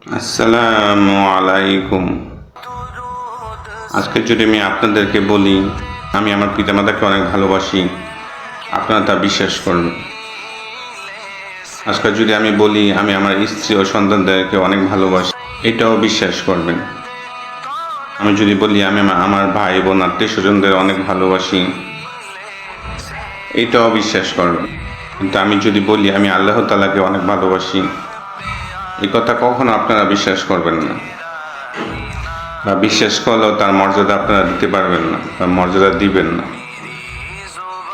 আসসালামু আলাইকুম। আজকে যদি আমি আপনাদেরকে বলি আমি আমার পিতামাতাকে অনেক ভালোবাসি, আপনারা তা বিশ্বাস করবেন। আজকে যদি আমি বলি আমি আমার স্ত্রী ও সন্তানদেরকে অনেক ভালোবাসি, এটাও বিশ্বাস করবেন। আমি যদি বলি আমি আমার ভাই বোন আত্মীয় স্বজনদের অনেক ভালোবাসি, এটাও বিশ্বাস করবেন। কিন্তু আমি যদি বলি আমি আল্লাহ তাআলাকে অনেক ভালোবাসি, এই কথা কখনো আপনারা বিশ্বাস করবেন না, বা বিশ্বাস করলেও তার মর্যাদা আপনারা দিতে পারবেন না বা মর্যাদা দিবেন না।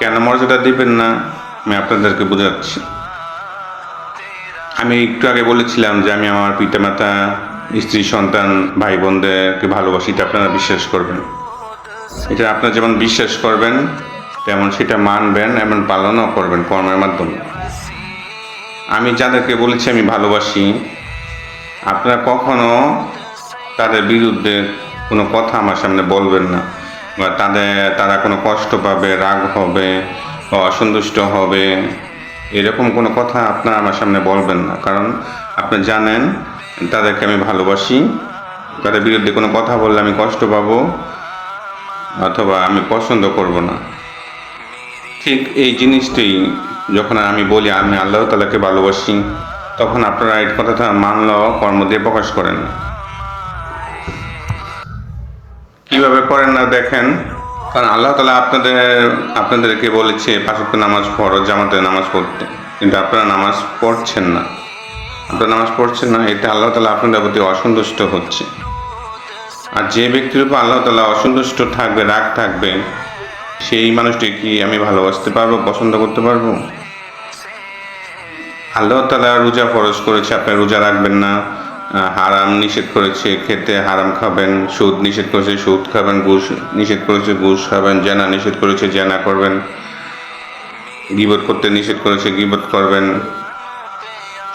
কেন মর্যাদা দিবেন না আমি আপনাদেরকে বোঝাচ্ছি। আমি একটু আগে বলেছিলাম যে আমি আমার পিতামাতা, স্ত্রী, সন্তান, ভাই বোনদেরকে ভালোবাসি, এটা আপনারা বিশ্বাস করবেন। এটা আপনারা যেমন বিশ্বাস করবেন তেমন সেটা মানবেন এবং পালনও করবেন কর্মের মাধ্যমে। আমি যাদেরকে বলেছি আমি ভালোবাসি, আপনারা কখনো তাদের বিরুদ্ধে কোনো কথা আমার সামনে বলবেন না, বা তারা কোনো কষ্ট পাবে, রাগ হবে বা অসন্তুষ্ট হবে, এরকম কোনো কথা আপনারা আমার সামনে বলবেন না। কারণ আপনি জানেন তাদেরকে আমি ভালোবাসি, তাদের বিরুদ্ধে কোনো কথা বললে আমি কষ্ট পাবো অথবা আমি পছন্দ করব না। ঠিক এই জিনিসটি যখন আমি বলি আমি আল্লাহ তাআলাকে ভালোবাসি, তখন আপনারা এই কথাটা মানলেও কর্ম দিয়ে প্রকাশ করেন না। কিভাবে করেন না দেখেন। কারণ আল্লাহ তাআলা আপনাদেরকে বলেছে ৫ ওয়াক্ত নামাজ ফরজ, জামাতে নামাজ পড়তে, কিন্তু আপনারা নামাজ পড়ছেন না। আপনারা নামাজ পড়ছেন না, এতে আল্লাহ তাআলা আপনাদের প্রতি অসন্তুষ্ট হচ্ছে। আর যে ব্যক্তির উপর আল্লাহ তাআলা অসন্তুষ্ট থাকবে, রাগ থাকবে, সেই মানুষটি কি আমি ভালোবাসতে পারবো, পছন্দ করতে পারবো? আল্লাহ তাআলা রোজা ফরজ করেছে, আপনি রোজা রাখবেন না। হারাম নিষেধ করেছে, খেতে হারাম খাবেন। সুদ নিষেধ করেছে, সুদ খাবেন। ঘুষ নিষেধ করেছে, ঘুষ খাবেন। জেনা নিষেধ করেছে, জেনা করবেন। গীবত করতে নিষেধ করেছে, গীবত করবেন।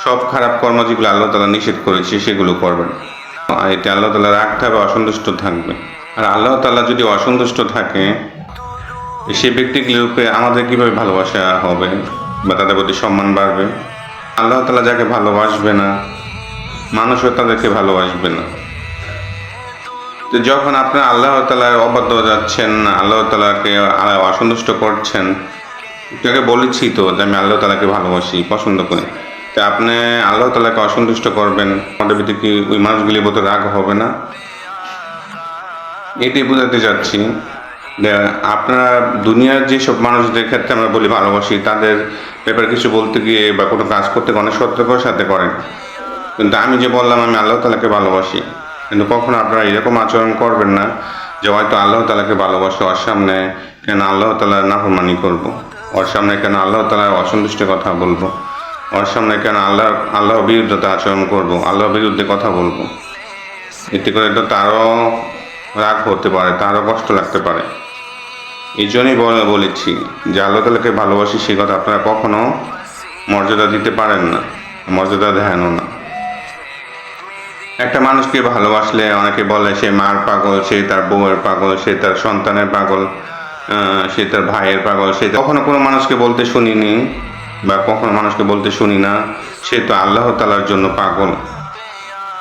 সব খারাপ কর্ম যেগুলো আল্লাহ তাআলা নিষেধ করেছে সেগুলো করবেন। আর এতে আল্লাহ তাআলা রাগ থাকবে, অসন্তুষ্ট থাকবে। আর আল্লাহ তাআলা যদি অসন্তুষ্ট থাকে, সে ব্যক্তিগুলোর উপরে আমাদের কীভাবে ভালোবাসা হবে বা তাদের প্রতি সম্মান বাড়বে? আল্লাহ তাআলা যাকে ভালোবাসবে না, মানুষও তাদেরকে ভালোবাসবে না। তো যখন আপনারা আল্লাহ তাআলার অবাধ্য যাচ্ছেন, আল্লাহ তাআলাকে অসন্তুষ্ট করছেন, তাকে বলেছি তো যে আমি আল্লাহ তাআলাকে ভালোবাসি, পছন্দ করি, তো আপনি আল্লাহ তাআলাকে অসন্তুষ্ট করবেন, আমাদের ভিতরে কি ওই মানুষগুলির মতো রাগ হবে না? এটাই বোঝাতে চাচ্ছি যে আপনারা দুনিয়ার যেসব মানুষদের ক্ষেত্রে আমরা বলি ভালোবাসি, তাদের ব্যাপারে কিছু বলতে গিয়ে বা কোনো কাজ করতে অনেক সতর্কতার সাথে করেন। কিন্তু আমি যে বললাম আমি আল্লাহ তাআলাকে ভালোবাসি, কিন্তু কখনো আপনারা এরকম আচরণ করবেন না যে হয়তো আল্লাহ তাআলাকে ভালোবাসি, ওর সামনে কেন আল্লাহ তাআলার নাফরমানি করব, ওর সামনে কেন আল্লাহ তাআলার অসন্তুষ্টের কথা বলবো, ওর সামনে কেন আল্লাহর বিরুদ্ধে আচরণ করব, আল্লাহর বিরুদ্ধে কথা বলবো। এতে করে তো তারও রাগ হতে পারে, তারও কষ্ট লাগতে পারে। এই জন্যই বলেছি যে আল্লাহ তাআলাকে ভালোবাসি, সেই কথা আপনারা কখনো মর্যাদা দিতে পারেন না, মর্যাদা দেখানো না। একটা মানুষকে ভালোবাসলে অনেকে বলে সে মার পাগল, সে তার বউয়ের পাগল, সে তার সন্তানের পাগল, সে তার ভাইয়ের পাগল। সে কখনো কোনো মানুষকে বলতে শুনিনি বা কখনো মানুষকে বলতে শুনি না সে তো আল্লাহ তাআলার জন্য পাগল,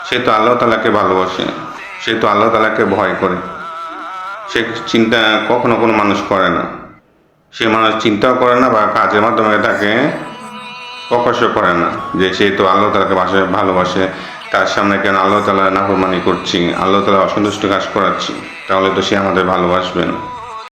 সে তো আল্লাহ তাআলাকে ভালোবাসে, সে তো আল্লাহ তাআলাকে ভয় করে। সে চিন্তা কখনো কোনো মানুষ করে না, সে মানুষ চিন্তাও করে না বা কাজের মাধ্যমে তাকে প্রকাশও করে না যে সে তো আল্লাহ তাআলাকে ভালোবাসে। তার সামনে কেন আল্লাহ তাআলা নাফরমানি করছি, আল্লাহ তাআলা অসন্তুষ্ট কাজ করাচ্ছি, তাহলে তো সে আমাদের ভালোবাসবে না।